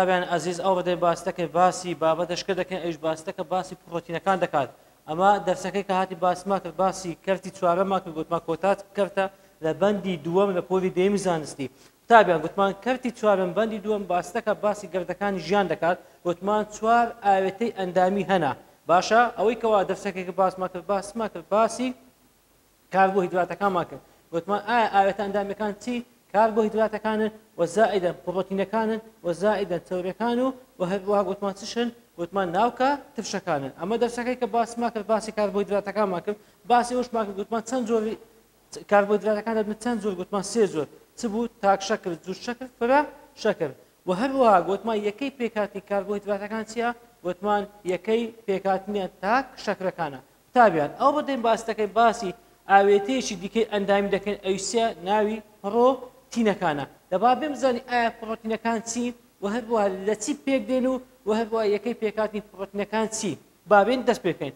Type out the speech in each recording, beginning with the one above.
طبعا عزیز ئەو بەدەی باستەکە باسی بابەتەشکە دەکەن ئەوش باستەکە باسی پرۆتینەکان دەکات ئەمە دەرسەکەی کە هاتی باسما کرد باسی کەرتی چوارەما کرد گوتمان کۆتات کەرتە لە بەندی دووەم لە پۆلی دەیەمی زانستی تابیان گوتمان کەرتی چوارەم بەندی دووەم باستەکە باسی گەردەکانی ژیان دەکات گوتمان چوار ئاوێتەی ئەندامی هەنا باشە ئەوەی کەوا دەرسەکێک باسما کرد باسی کاربۆهیدراتەکانمان کرد گوتمان ئایا ئاوێتە ئەندامیەکان چی کاربۆهیدراتەکانن وزائدا پروتینەکانن وزائدا تەورەکان و هەروەها گوتمان چشن گوتمان ناوکە تفشەکانن ئەمە دەرسەکەی کە باسما کرد باسی کاربۆهیدراتەکانمان کرد باسی ئەوشمان کرد گوتمان چەند جۆری کاربۆهیدراتەکان دەبن چەند جۆر گوتمان سێ جۆر چ بوو تاک شەکر جووت شەکر فرە شەکر و هەروەها گوتمان یەکەی پێکهاتنی کاربۆهیدراتەکان چییە گوتمان یەکەی پێکهاتنیە تاک شەکرەکانە تابیان ئەو بەدەین باستەکەی باسی ئاوێتەیەکی دیکەی ئەندامی دەکەن ئەویسە ناوی پڕۆتینەکانە دەبا بێ بزانین ئایا پڕۆتینەکان چین و هەروەها لە چی پێک دێن و هەروەها یەکەی پێکهاتنی پڕۆتینەکان چی بابێن دەست پێکەین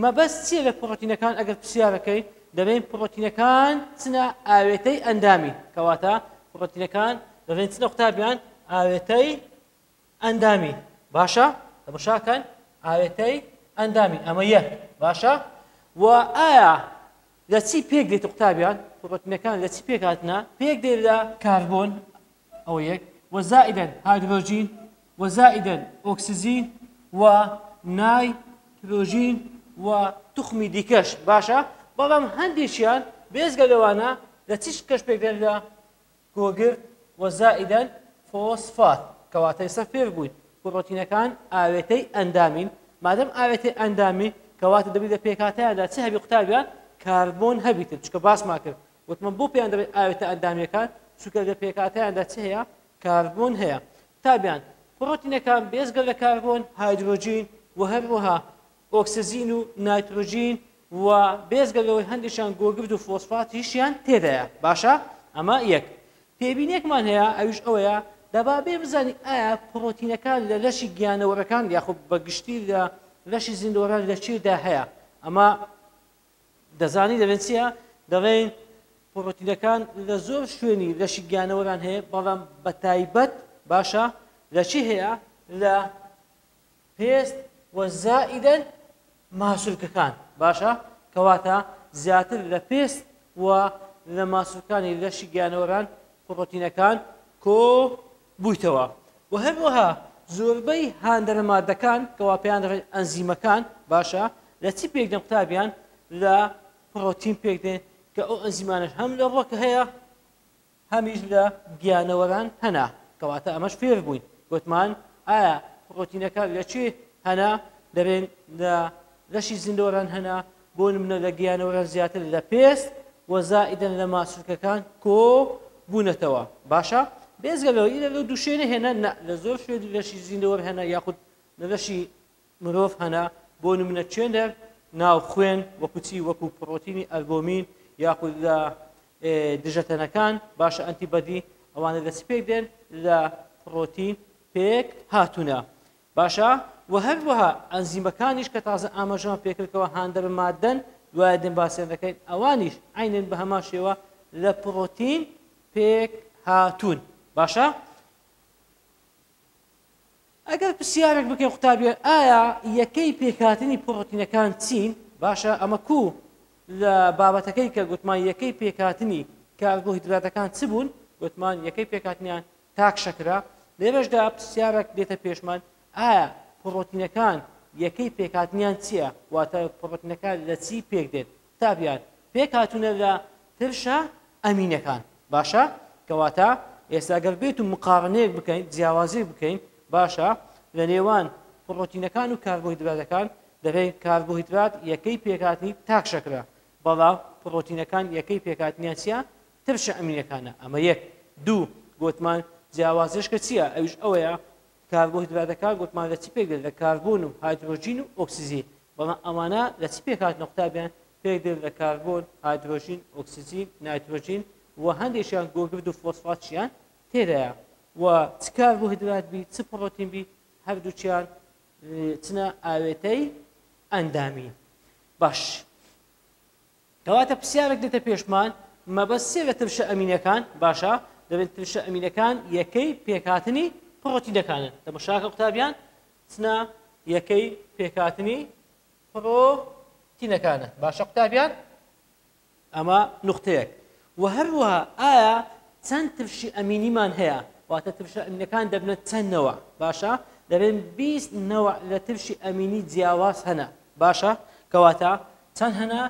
مەبەست چییە لە پڕۆتینەکان ئەگەر پرسیارەکەین دەبێن پڕۆتینەکان چنە ئاوێتەی ئەندامی کەواتە پڕۆتینەکان دەبێن چنە قوتابیان ئاوێتەی ئەندامی باشە دەبشاکەن ئاوێتەی ئەندامی ئەمە یەک باشە و ئایا لە چی پێک دێت قوتابیان پڕۆتینەکان لە چی پێکهاتنە پێک دێت لە کاربۆن ئەوە یەک وزائدا هایدرۆژین وزائدا ئۆکسیژین و نایترۆژین و توخمی دیکەش باشە بەڵام هەندێکیان بێزگە لەوانە لە چیش کەش پێک دێت لە گۆگرد وزائدا فۆسفات کەواتە ئێستا فێر بووین پڕۆتینەکان ئاوێتەی ئەندامین مادەم ئاوێتەی ئەندامی کەواتە دەبێت لە پێکهاتەیاندا چی هەبی قوتابیان کاربۆن هەبیتن چکە باسما کرد وتمان بۆ پێیان دەبێت ئاوێتە ئەندامیەکان چونکە لە پێکهاتەیاندا چی هەیە کاربۆن هەیە تابیان پڕۆتینەکان بێزگە لە کاربۆن هایدرۆژین و هەروەها ئۆکسیژین و نایترۆژین و بێزگە لەوەی هەندێکیان گۆگرد و فۆسفات هیچیان تێدایە باشە ئەمە یەک پێبینێکمان هەیە ئەویش ئەوەیە دەبا بێ بزانین ئایا پڕۆتینەکان لە لەشی گیانەوەرەکان یاخود بەگشتی لە لەشی زیندەوەران لە چیدا هەیە ئەمە دەزانی دەبێت چییە دەڵێن پڕۆتینەکان لە زۆر شوێنی لەشی گیانەوەران هەیە بەڵام بە تایبەت باشە لە چی هەیە لە پێست وەزائدا ماسوولکەکان باشە کەواتە زیاتر لە پێست و لە ماسوولکانی لەشی گیانەوەران پڕۆتینەکان کۆ بوویتەوە و هەروەها زۆربەی هاندەرە مادەکان کەوا پێیان دەڵێن ئەنزیمەکان باشە لە چی پێک دێن قوتابیان لە پڕۆتین پێک دێن کە ئەو ئەنزیمانش هەم لە ڕۆکە هەیە هەمیش لە گیانەوەران هەنا کەواتە ئەمەش فێر بووین گوتمان ئایا پڕۆتینەکان لە چی هەنا دەبێن لە لەشی زیندەوەران هەنا بۆ نمونە لە گیانەوەران زیاتر لە پێست وەزائدا لە ماسوولکەکان کۆ بوونەتەوە باشە بێزگە لەوە لە دوو شوێنە هێنا لە زۆر شوێنی لەشی زیندەوەر هەنا یاخود لە لەشی مرۆڤ هەنا بۆ نمونە چێندەر ناو خوێن وەکوچی وەکو پڕۆتینی ئەلبۆمین یاخود لە دژەتەنەکان باشە ئەنتیبەدی ئەوانە لە چی پێک دێن لە پڕۆتین پێک هاتوونە باشە و هەروەها ئەنزیمەکانیش کە تازە ئاماژەمان پێکردەوە هاندەرە مادەن دوایە دێن باسییان دەکەین ئەوانیش عینەن بە هەمان شێوە لە پڕۆتین پێک هاتوون باشە ئەگەر پرسیارێک بکەین قوتابیان ئایا یەکەی پێکهاتنی پڕۆتینەکان چین باشە ئەمە کوو لە بابەتەکەی کە گوتمان یەکەی پێکهاتنی کاربۆهیدراتەکان چ بوون گوتمان یەکەی پێکهاتنیان تاک شەکرە لێرەشدا پرسیارێک دێتە پێشمان ئایا پڕۆتینەکان یەکەی پێکهاتنیان چییە واتە پڕۆتینەکان لە چی پێک دێت تابیان پێک هاتوونە لە ترشە ئەمینەکان باشە کەواتە ئێستا ئەگەر بێت و مقارنەیەک بکەین جیاوازی بکەین باشە لە نێوان پڕۆتینەکان و کاربۆهیدراتەکان دەبێت کاربۆهیدرات یەکەی پێکهاتنی تاک شەکرە بەڵام پڕۆتینەکان یەکەی پێکهاتنیان چییە ترشە ئەمینەکانە ئەمە یەک دوو گوتمان جیاوازیشکە چییە ئەوش ئەوەیە کاربۆهیدراتەکان گوتمان لە چی پێک دێت لە کاربۆن و هایدرۆژین و ئۆکسیژین بەڵام ئەمانە لە چی پێکهاتنە قوتابیان پێک دێت لە کاربۆن هایدرۆژین ئۆکسیژین نایترۆژین و هەندێکیان گۆگرد و فۆسفاتیان تێدایە و چ کاربۆهیدرات بی چ پڕۆتین بی هەردووچیان چنە ئاوێتەی ئەندامی باش کەواتە پرسیارێک دێتە پێشمان مەبەستێ لە ترشە ئەمینەکان باشە دەبێت ترشە ئەمینەکان یەکەی پێکهاتنی پڕۆتینەکانن تەماشاکە قوتابیان چنە یەکەی پێکهاتنی پڕۆتینەکانە باشە قوتابیان ئەمە نوختەیەک و هەروەها ئایا چەند ترشی ئەمینیمان هەیە واتە ترشە ئەمینەکان دەبنێت چەند نەوە باشە دەبێن 20 نەوە لە ترشی ئەمینی جیاواز هەنا باشە کەواتە چەند هەنا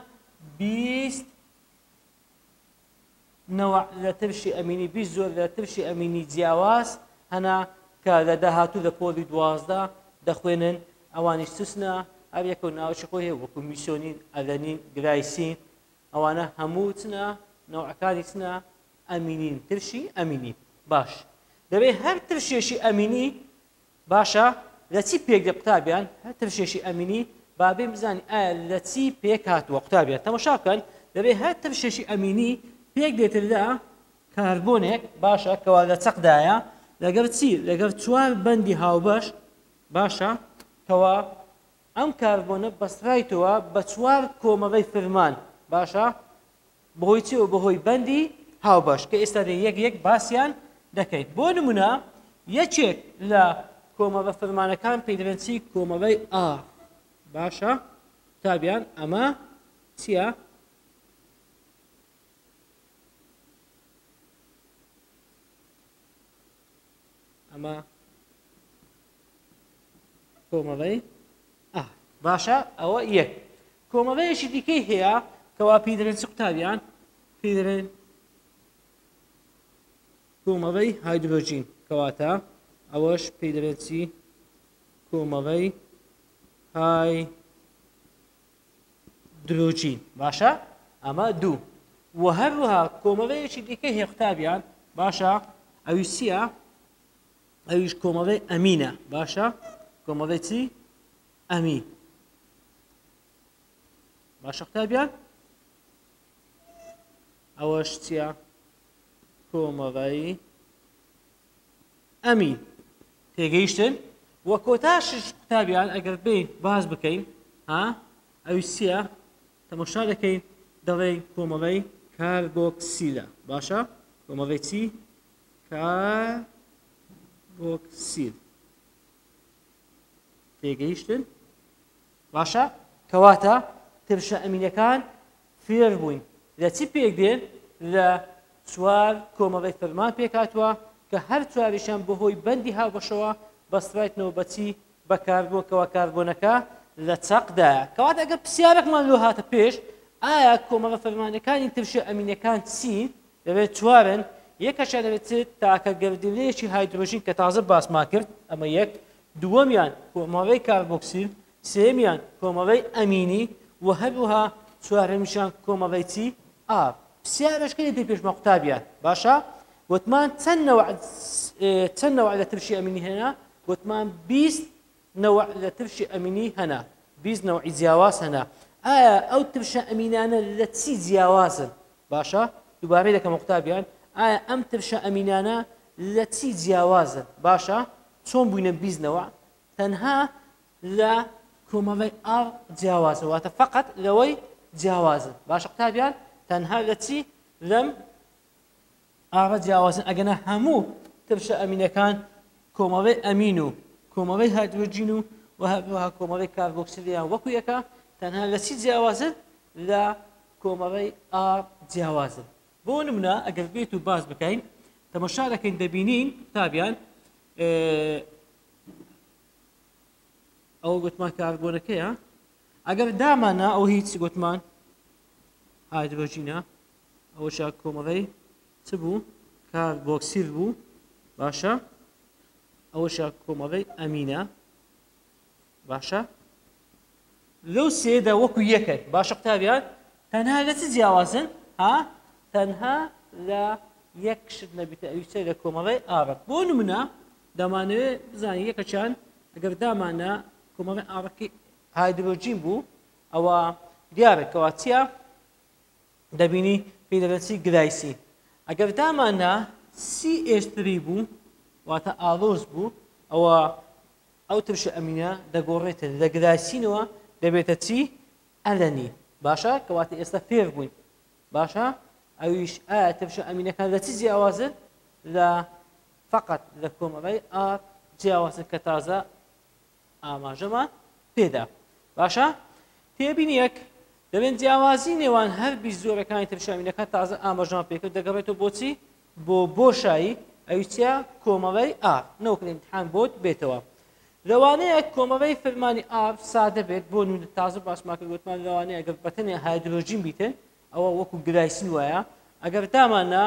20 نەوە لە ترشی ئەمینی 20 زۆر لە ترشی ئەمینی جیاواز هەنا کە لە داهاتوو لە پۆلی 12 دەخوێنن ئەوانیش سوسنە هەر یەکە و ناوچی خۆی هەیە وەکو میسۆنین ئەلەنین گلایسین ئەوانە هەموو چنە نەوعەکانی چنە ئەمینین ترشی ئەمینی باش دەبێت هەر ترشێشی ئەمینی باشە لە چی پێک دێ قوتابیان هەر ترشێشی ئەمینی بابێ بزانین ئایا لە چی پێک هاتووە قوتابیان تەماشا بکەن دەبێت هەر ترشێشی ئەمینی پێک دێتر لە کاربۆنێک باشە کەوا لە چەقدایە لەگەر چی لەگەر چوار بەندی هاوبەش باشە کەوا ئەم کاربۆنە بەسترایتەوە بە چوار کۆمەڵەی فرمان باشە بەهۆی چی و بەهۆی بەندی هاوبەش کە ئێستا یەک یەک باسییان دەکەیت بۆ نمونە یەکێک لە کۆمەڵە فەرمانەکان پێی دەڵێن چی کۆمەڵەی ئا باشە قوتابیان ئەمە چییە ئەمە کۆمەڵەی ئا باشە ئەوە یەک کۆمەڵەیەکی دیکەی هەیە کەوا پێی دەڵێن چ قوتابیان پێی دەڵێن کۆمەڵەی هایدرۆژین کەواتە ئەوەش پێی دەڵێت چی کۆمەڵەی هایدرۆژین باشە ئەمە دوو و هەروەها کۆمەڵەیەکی دیکە هەیە قوتابیان باشە ئەویش چییە ئەویش کۆمەڵەی ئەمینە باشە کۆمەڵەی چی ئەمین باشە قوتابیان ئەوەش چییە کۆمەڵەی ئەمین تێگەیشتن وە کۆتاشش قوتابیان ئەگەر بین باز بکەین ها ئەوی چییە تەماشا دەکەین دەڵێن کۆمەڵەی کاربۆکسیلە باشە کۆمەڵەی چی کاربۆکسیل تێگەیشتن باشە کەواتە ترشە ئەمینەکان فێر بووین لە چی پێک دێن لە چوار کۆمەڵەی فەرمان پێک هاتووە کە هەر چواریشان بەهۆی بەندی هاوبەشەوە بەسترایتنەوە بەچی بە کاربۆکەوە کاربۆنەکە لە چەقدایە کەواتە ئەگەر پرسیارێکمان لۆ هاتە پێش ئایا کۆمەڵە فەرمانەکانی ترشە ئەمینەکان چین دەبێت چوارن یەکەشیان دەبێت تاکە گەردیلەیەکی هایدرۆژین کە تازە باسمان کرد ئەمە یەک دووەمیان کۆمەڵەی کاربۆکسیل سێمیان کۆمەڵەی ئەمینی و هەروەها چوارەمیشان کۆمەڵەی چی ئاب پرسیارەشکەی دێ پێشمە قوتابیان باشە وتمان چەند نەوع لە ترشی ئەمینی هەنا وتمان 20 نەوع لە ترشی ئەمینی هەنا 20 نەوعی جیاواز هەنا ئایا ئەو ترشە ئەمینانە لە چی جیاوازن باشە دووبارەی دەکەم قوتابیان ئایا ئەم ترشە ئەمینانە لە چی جیاوازن باشە چۆن بووینە 20 نەوع تەنها لە کۆمەڵەی ئا جیاوازن واتە فقط لەوەی جیاوازن باشە قوتابیان تەنها لە چی لەم ئاڕە جیاوازن ئەگەنە هەموو ترشە ئەمینەکان کۆمەڵەی ئەمین و کۆمەڵەی هایدرۆژین و هەروەها کۆمەڵەی کاربۆکسیلیان وەکو یەکە تەنها لە چی جیاوازن لە کۆمەڵەی ئا جیاوازن بۆ نمونە ئەگەر بێت و باز بکەین تەماشا دەکەین دەبینین قوتابیان ئەوە گوتمان کاربۆنەکەیە ئەگەر دامانە ئەو هیچ گوتمان هایدرۆژینە ئەوەشە کۆمەڵەی چ بوو کاربۆکسیل بوو باشە ئەوەشە کۆمەڵی ئەمینە باشە لەو سێدا وەکو یەکەن باشە قوتابیان تەنها لە چ جیاوازن ها تەنها لە یەک شت نەبیتە ئەویچە لە کۆمەڵی ئاڕەت بۆ نمونە دەمانەوێت بزانین یەکەچیان ئەگەر دامانە کۆمەڵی ئاڕەکی هایدرۆجین بوو ئەوە دیارێکەوە چییە دەبینی پێی دەڵێن چی گلایسین ئەگەر دامانە CH3 بوو واتە ئاڵۆز بوو ئەوە ئەو ترشە ئەمینە دەگۆڕێتە لە گلایسینەوە دەبێتە چی ئەلەنین باشە کەواتە ئێستا فێر بووین باشە ئەویش ئایا ترشە ئەمینەکان لە چی جیاوازن لە فقط لە کۆمەڵی ئار جیاوازن کە تازە ئاماژەمان پێدا باشە تێبینی یەک دەبێن جیاوازی نێوان هەر بیست زۆرەکانی ترشە ئەمینەکە تازە ئاماژەمان پێکرد دەگەڕێتەوە بۆچی بۆ بۆشایی ئەویچە کۆمەڵی ئار نەوەک لە ئیمتحان بۆت بێتەوە لەوانەیە کۆمەڵی فەرمانی ئار سادە بێت بۆ نمونە تازە باسمان کرد گوتمان لەوانەیە ئەگەر بەتەنێ هایدرۆژین بیتن ئەوە وەکو گلایسین وایە ئەگەر دامانە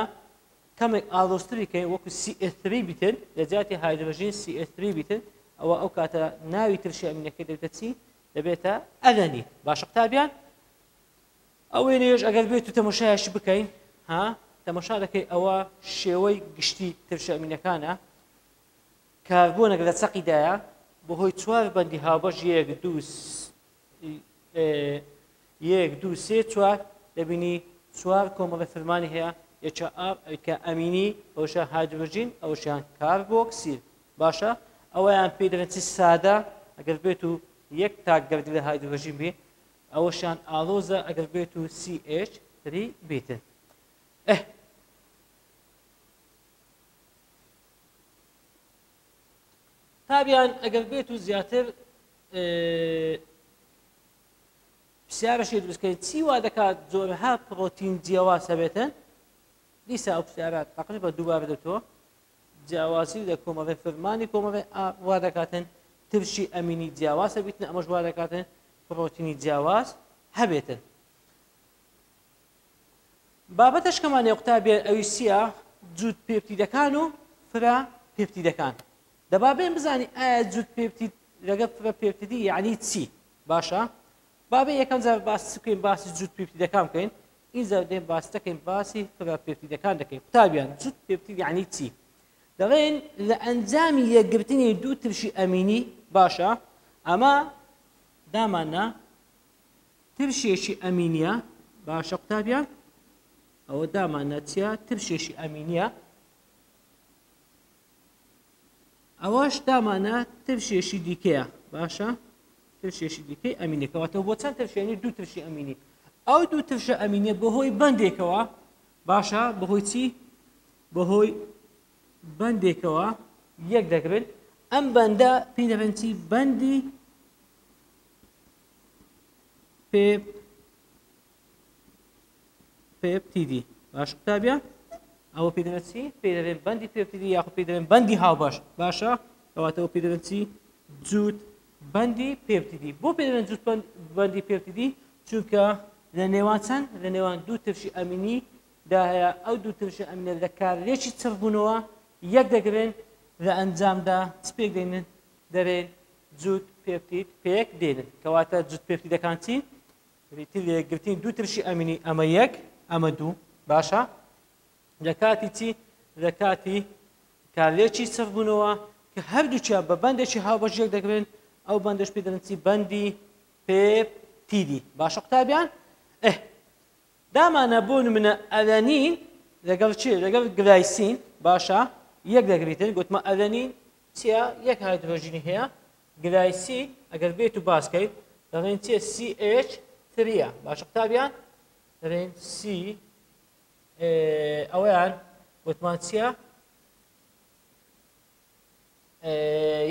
کەمێک ئاڵۆزتری کەین وەکو CH3 بیتن لە جیاتی هایدرۆژین CH3 بیتن ئەوە ئەو کاتە ناوی ترشی ئەمینەکەی دەبێتە چی دەبێتە ئەلەنی باشە قوتابیان ئەو وێنەیەش ئەگەر بێت و تەماشایش بکەین ها تەماشا دەکەی ئەوە شێوەی گشتی ترشە ئەمینەکانە کاربۆنێک لە چەقیدایە بەهۆی چوار بەندی هاوبەش یەک دوو سێ چوار دەبینی چوار کۆمەڵی فەرمانی هەیە یەکە ئار ئەوکە ئەمینی ئەوشە هایدرۆژین ئەوشیان کاربۆکسیل باشە ئەوەیان پێی دەڵێن چی سادە ئەگەر بێت و یەک تاک گەردی لە هایدرۆژین بێ ئەوەشیان ئاڵۆزە ئەگەر بێت و CH3 بێتن تابیان ئەگەر بێت و زیاتر پرسیارەشی دروستکەین چی وا دەکات زۆرها پڕۆتین جیاواز هەبێتن دیسا ئەو پرسیارە تقریبا دووبار دەبێتەوە جیاوازی لە کۆمەڵی فەرمانی کۆمەڵی وا دەکاتن ترشی ئەمینی جیاواز هەبێتن ئەمەش وا دەکاتن پڕۆتینی جیاواز هەبێتن بابەتەش کەمانێ قوتابێ ئەوی چییە جووت پێپتیدەکان و فرە پێپتیدەکان دەبا بێن بزانی ئایا جووت پێپتید لەگەڵ فرە پێپتیدی یعنی چی باشە بابێ یەکەم جار باسی بکەین باسی جووت پێپتیدەکان بکەین ئینجا دێن باسی دەکەین باسی فرە پێپتیدەکان دەکەین قوتابیان جووت پێپتید یعنی چی دەڵێن لە ئەنجامی یەکگرتنی دوو ترشی ئەمینی باشە ئەمە دامانە ترشێکی ئەمینیە باشە قوتابیان ئەوە دامانە چیە ترشێکی ئەمینیە ئەوەش دامانە ترشێکی دیکەیە باشە ترشێکی دیکەی ئەمینێکەوەتەوە بۆ چەند ترشێنی دوو ترشی ئەمینی ئەو دوو ترشە ئەمینە بەهۆی بەندێکەوە باشە بەهۆی چی بەهۆی بەندێکەوە یەک دەگرن ئەم بەندە پێی دەبێن چی بەندی پێپتیدی باش قوتابیە ئەوە پێی دەبێت چی پێی دەبێن بەندی پێپتیدی یاخود پێی دەبێن بەندی هاوبەش باشە کەواتەوە پێی دەبێت چی جووت بەندی پێپتیدی بۆ پێی دەبێن جووت بەندی پێپتیدی چونکە لە نێوان چەند لە نێوان دوو ترشی ئەمینی دا هەیە ئەو دوو ترشی ئەمینە لە کارێکی چڕبوونەوە یەک دەگرن لە ئەنجامدا چ پێک دێنن دەبێن جووت پێپتید پێک دێنن کەواتە جووت پێپتیدەکان چین لێگرتنی دوو ترشی ئەمینی ئەمە یەک ئەمە دوو باشە لە کاتی چی لە کاتی کارلێکی چڕبوونەوە کە هەردووچیان بە بەندێکی هاوبەش یەک دەگرن ئەو بەندەش پێ دەڵێن چی بەندی پێپتیدی باشە قوتابیان دامانە بۆ نمونە ئەلەنین لەگەڵ چی لەگەڵ گلایسین باشە یەک دەگریتن گوتمە ئەلەنین چییە یەک هایدرۆژینی هەیە گلایسین ئەگەر بێت و باسکەیت دەڵێن چیە CH3 باشە قوتابیان دەڵێن ئەوەیان گوتمان چییە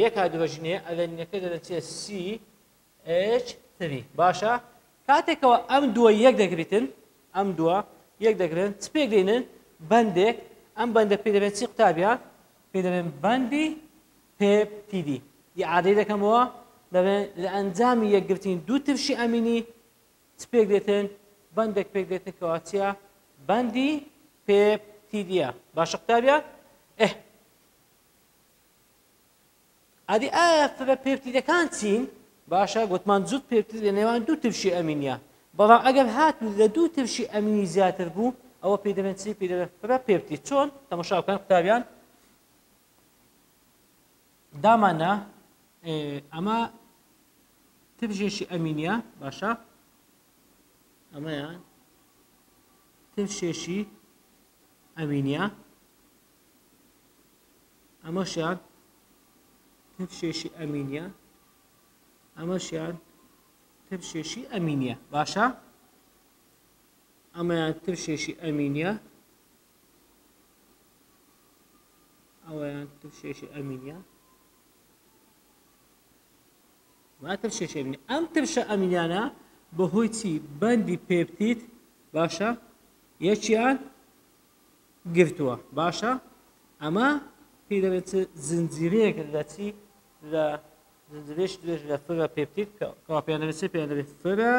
یەک هایدرۆژینەیە ئەلەنینەکە دەڵێن چیە CH3 باشە کاتێکەوە ئەم دووە یەک دەگریتن ئەم دووە یەک دەگرن چ پێک دێنن بەندێک ئەم بەندە پێ دەبێت چی قوتابیان پێ دەبێن بەندی پێپتیدی ئیعادەی دەکەمەوە دەبێن لە ئەنجامی یەکگرتنی دوو ترشی ئەمینی چ پێک دێتن بەندێک پێک دێتن کەوا چییە بەندی پێپتیدیە باشە قوتابیان ئادی ئایا فرە پێپتیدەکان چین باشە گوتمان جوت پێپتید لە نێوان دوو ترشی ئەمینیە بەڵام ئەگەر هاتوو لە دوو ترشی ئەمینی زیاتر بوو ئەوە پێی دەبێت چی پێی دەبێت فرە پێپتید چۆن تەماشا بکەن قوتابیان دامانە ئەمە ترشێکی ئەمینیە باشە ئەمەیان ترشێکی ئەمینیە ئەمەشیان ترشێکی ئەمینیە ئەمەشیان ترشێکی ئەمینیە باشە ئەمەیان ترشێکی ئەمینیە ئەوەیان ترشێکی ئەمینیە ما ترشێکی ئەمینیە ئەم ترشە ئەمینیانە بەهۆی چی بەندی پێپتید باشە یەکیان گرتووە باشە ئەمە پێی دەبێت زنجیرەیەک لە چی لە زنجیرەیەکی درێژ لە فرە پێپتید کەوا پێیان دەبێت چی پێیان دەبێت فرە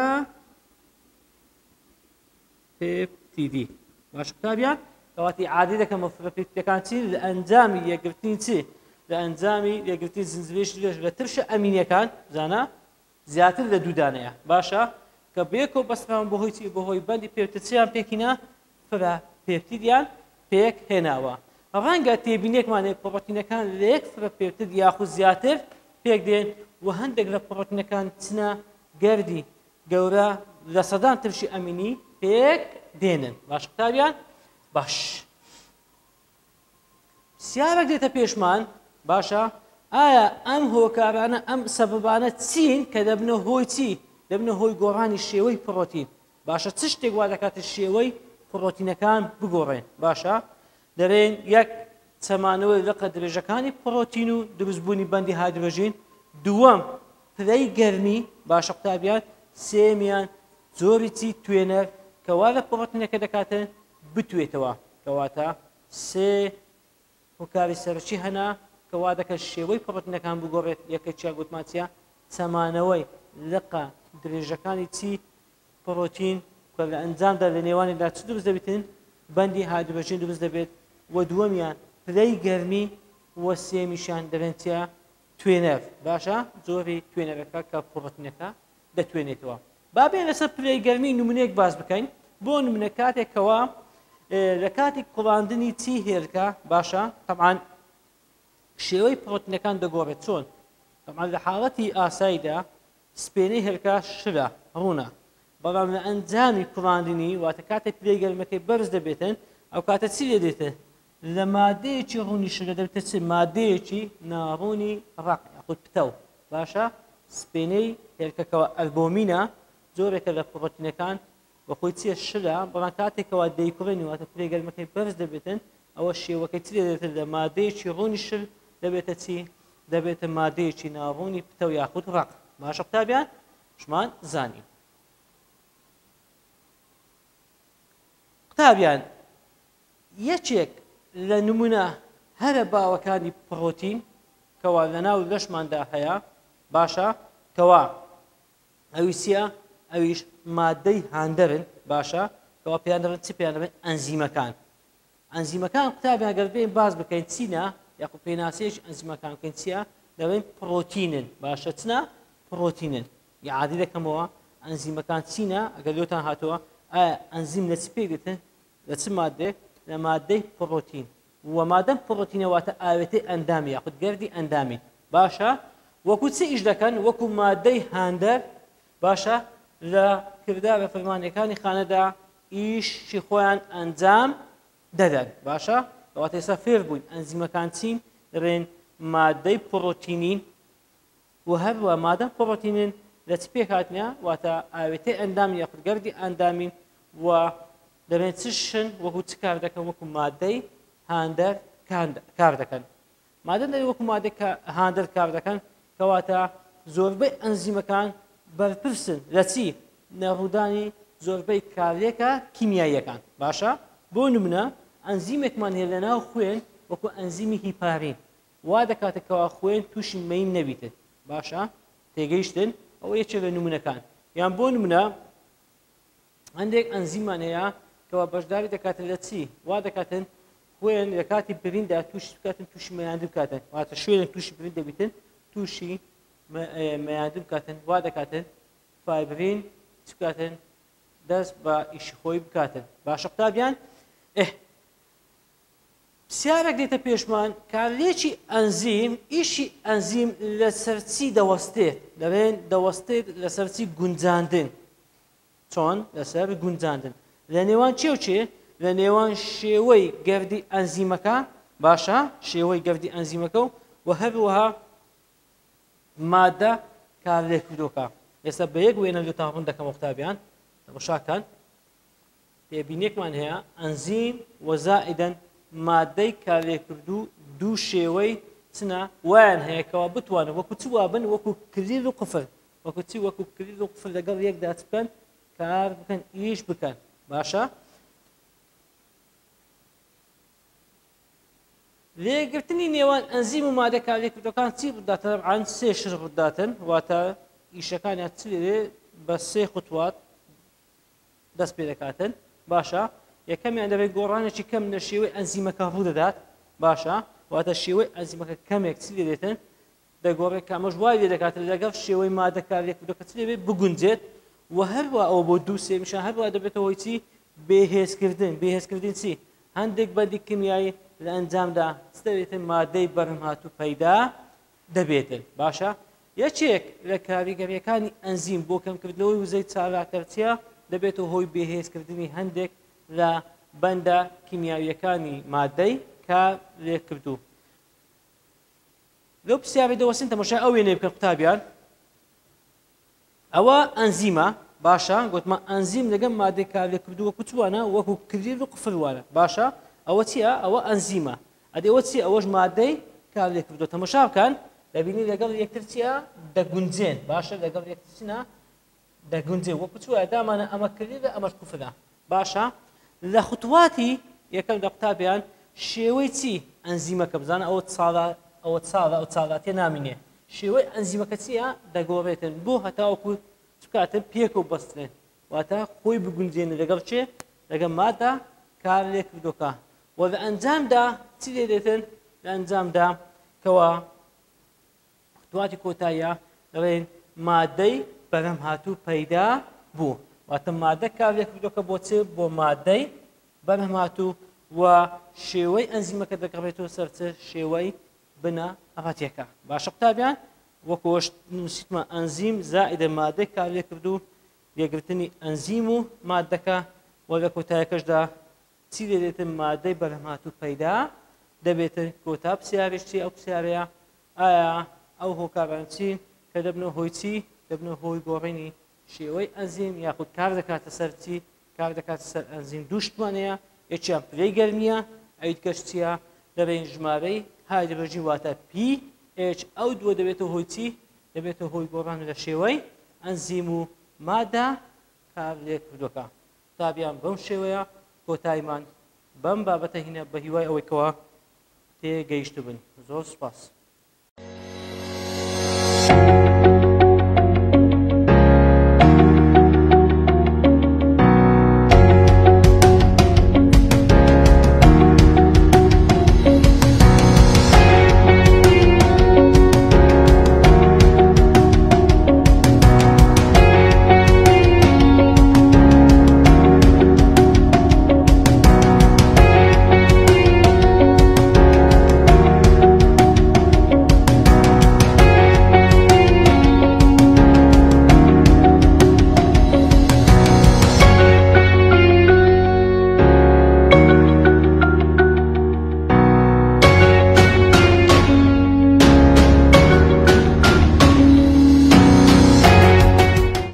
پێپتیدی باشە قوتابیان کەواتی عادی دەکەمە فرە پێپتیدەکان چی لە ئەنجامی یەکگرتنی چی لە ئەنجامی یەکگرتنی زنجیرەیەکی درێژ لە ترشە ئەمینیەکان زانە زیاتر لە دوو دانەیە باشە کە بەیەکەوە بەستراون بەهۆی چی بەهۆی بەندی پێپتید چیان پێکینە فرە پێپتیدیان پێک هێناوە ڕەنگە تێبینێکمانێ پڕۆتینەکان لە یەک فرە پێپتید یاخود زیاتر پێک دێن و هەندێک لە پڕۆتینەکان چنە گەردی گەورە لە سەدان ترشی ئەمینی پێک دێنن باش قوتابیان باش پرسیارێک دێتە پێشمان باشە ئایا ئەم هۆکارانە ئەم سەبەبانە چین کە دەبنە هۆی چی دەبنە هۆی گۆڕانی شێوەی پڕۆتین باشە چ شتێک وا دەکاتە شێوەی پڕۆتینەکان بگۆڕێن باشە دەرێن یەک چەمانەوەی لەقە درێژەکانی پڕۆتین و دروستبوونی بەندی هایدرۆژین دووەم پلەی گەرمی باشە قوتابیان سێمیان زۆری چی توێنەر کەوا لە پڕۆتینەکە دەکاتن بتوێتەوە کەواتە سێ هۆکاری سەرچی هەنا کەوا دەکات شێوەی پڕۆتینەکان بگۆڕێت یەکێکیان گوتمانچیە چەمانەوەی لەقە درێژەکانی چی پڕۆتین کە لە ئەنجامدا لە نێوانیدا چ دروست دەبێتن بەندی هایدرۆژین دروست دەبێت و دووەمیان پلەی گەرمی و سێمیشان دەبێتە توێنەر باشە زۆری توێنەرەکە کە پڕۆتینەکە دەتوێنێتەوە بابێن لەسەر پلەی گەرمی نمونەیەک باس بکەین بۆ نمونە کاتێکەوە لە کاتی کوڵاندنی چی هێرکە باشە طبعاً شێوەی پڕۆتینەکان دەگۆڕێت چۆن طبعاً لە حاڵەتی ئاساییدا سپێنەی هێرکە شرە ڕوونە بەڵام لە ئەنجامی کوڵاندنی واتە کاتێک پلەی گەرمەکەی بەرز دەبێتن ئەو کاتە چی لێ دێتن لە مادەیەکی ڕوونی شرە دەبێتە چ مادەیەکی ناڕوونی ڕق یاخود پتە باشە سپێنەی هێرکەکەوە ئەلبۆمینە زۆرێکە لە پڕۆتینەکان بەخۆی چیە شرە بەڵام کاتێکەوە دەیکوڕێنی واتە پلەی گەرمەکەی بەرز دەبێتن ئەوە شێوەکەی چی لێ دێتن لە مادەیەکی ڕوونی شر دەبێتە چی دەبێتە مادەیەکی ناڕوونی پتە و یاخود ڕق باشە قوتابیان شمان زانین قوتابیان یەکێک لە نمونە هەرە باوەکانی پڕۆتین کەوا لەناو لەشماندا هەیە باشە کەوا ئەوی چیە ئەویش مادەی هاندەرن باشە کەوا پێیان دەبێت چی پێیان دەبێت ئەنزیمەکان ئەنزیمەکان قوتابیان گەر بێن باز بکەین چینە یاخود پێناسەیەکی ئەنزیمەکان بکەین چیە دەبێن پڕۆتینن باشە چنە پڕۆتینن یاعادی دەکەمەوە ئەنزیمەکان چینە ئەگەر لێتان هاتووە ئایا ئەنزیم لە چی پێک دێتن لە چ مادێک لە مادەی پڕۆتین و مادەم پڕۆتینەواتە ئاوێتەی ئەندامی یاخود گەردی ئەندامی باشە وەکو چی ئیش دەکەن وەکو مادەی هاندەر باشە لە کردارە فەرمانیەکانی خانەدا ئیشی خۆیان ئەنجام دەدەن باشە کەواتە ئێستا فێر بووین ئەنزیمەکان چین دەڵێن مادەی پڕۆتینین و هەروە مادەم پڕۆتینین لە چ پێک هاتنە واتە ئاوێتەی ئەندامی یاخود گەردی ئەندامین و دەبێت چ شن وەکو چ کار دەکەن وەکو مادەی هاندەر کار دەکەن مادەم دەوێت وەکو مادەی هاندەر کار دەکەن کەواتە زۆربەی ئەنزیمەکان بەرپرسن لە چی نەڕوودانی زۆربەی کارلێکە کیمیاییەکان باشە بۆ نمونە ئەنزیمێکمان هەیە لەناو خوێن وەکو ئەنزیمی هیپارین وا دەکاتێکەوە خوێن تووشی مەین نەبیتن باشە تێگەیشتن ئەوە یەکێک لە نمونەکان یان بۆ نمونە هەندێک ئەنزیمان هەیە کەوا بەشداری دەکاتن لە چی وا دەکاتن خوێن لە کاتی بریندا تووشی بکاتن تووشی مەیاندن بکاتن واتە شوێنێک تووشی بریند دەبیتن تووشی مەیاندن بکاتن وا دەکاتن فایبرین چ بکاتن دەست بە ئیشی خۆی بکاتن باشە قوتابیان پرسیارێک دێتە پێشمان کارلێکی ئەنزیم ئیشی ئەنزیم لەسەر چی دەوەستێت دەڵێن دەوەستێت لەسەر چی گونجاندن چۆن لەسەر گونجاندن لە نێوان چێ و چێ لە نێوان شێوەی گەردی ئەنزیمەکە باشە شێوەی گەردی ئەنزیمەکە و هەروەها مادە کارلێکردووەکە ئێستا بە یەک وێنە لە تاڕون دەکەمەوە قوتابیان تەماشاکەن تێبینێکمان هەیە ئەنزیم وەزائیدەن مادەی کارلێکردوو دوو شێوەی چنە وایان هەیەکەوە بتوانن وەکو چ وابن وەکو کلیل و قفل وەکو چی وەکو کلیل و قفل لەگەڵ یەکدا چ بکەن کار بکەن ئیش بکەن باشە لێگرتنی نێوان ئەنزیم و مادە کارلێکردوەکان چی ڕووداتە عەن سێ شت ڕووداتن واتە ئیشەکانیان چ لێرێ بە سێ خوتوات دەست پێ دەکاتن باشە یەکەمیان دەبێت گۆڕانێکی کەم لە شێوەی ئەنزیمەکە ڕوو دەدات باشە واتە شێوەی ئەنزیمەکە کەمێک چ لێ دێتن دەگۆڕێت کامەش وای لێ دەکاتن لەگەڵ شێوەی مادە کارلێکردوەکە چ لێبێت بگونجێت و هەروە ئەوە بۆ دوو سێمیشان هەروە دەبێتەوە هۆی چی بێهێزکردن بێهێزکردن چی هەندێک بەندی کیمیایی لە ئەنجامدا چ دەبێتن مادەی بەرهەمهاتوو پەیدا دەبێتن باشە یەکێک لە کاریگەریەکانی ئەنزیم بۆ کەمکردنەوەی وزەی چالاکەرچیە دەبێتەوە هۆی بێهێزکردنی هەندێک لە بەندە کیمیاویەکانی مادەی کارلێکردوو لەو پرسیارەی دەوەستین تەماشای ئەو وێنەی بکەن قوتابیان ئەوە ئەنزیمە باشە گوتمە ئەنزیم لەگەڵ مادەی کارلێکردوو وەکو چوانە وەکو کلیل و قفل وانە باشە ئەوە چییە ئەوە ئەنزیمە ئەدێ ئەوە چی ئەوەش مادەی کارلێکردووە تەماشا بکەن دەبینی لەگەڵ یەکتر چییە دەگونجێن باشە لەگەڵ یەکتر چینە دەگونجێن وەکو چوایە دامانە ئەمە کلیلە ئەمەش قفلە باشە لە خوتواتی یەکەم لە قوتابیان شێوەی چی ئەنزیمەکە بزانە ئەوە چاڵە ئەو چاڵاتیە نامینێ شێوەی ئەنزیمەکە چییە دەگۆڕێتن بۆ هەتاوەکو چکاتن پێکەوە بەسترێن واتە خۆی بگونجێنە لەگەڵ چێ لەگەڵ مادە کارلێکردووەکە و لە ئەنجامدا چی لێ دێتن لە ئەنجامدا کەوە خوتواتی کۆتاییە دەڵێن مادەی بەرهەمهاتوو پەیدا بوو واتە مادە کارلێکردووەکە بۆ چێ بۆ مادەی بەرهەمهاتوو و شێوەی ئەنزیمەکە دەگەڕێتەوە سەر چ شێوەی بنە ئەفاتیەکە باشە قوتابیان وەکوش نووسیتمە ئەنزیم زائیدە مادەی کارلێکردوو لێگرتنی ئەنزیم و مادەکە و لە کۆتاییەکەشدا چی لێ دێتن مادەی بەرهەمهاتوو پەیدا دەبێتن کۆتا پرسیارێک چی ئەو پرسیارەیە ئایا ئەو هۆکاران چین کە دەبنەوە هۆی چی دەبنەوە هۆی گۆڕینی شێوەی ئەنزیم یاخود کار دەکاتە سەر چی کار دەکاتە سەر ئەنزیم دوو شتوانەیە یەکیان پلەی گەرمیە ئەویت کەش چییە دەبێن ژمارەی هایدرۆژین واتە pH ئەو دووە دەبێتەوە هۆی چی دەبێتەوە هۆی گۆڕان لە شێوەی ئەنزیم و مادە کارلێکردووەکە قوتابیان بەم شێوەیە کۆتاییمان بەم بابەتە هینە بە هیوای ئەوەی کەوە تێگەیشتبن زۆر سوپاس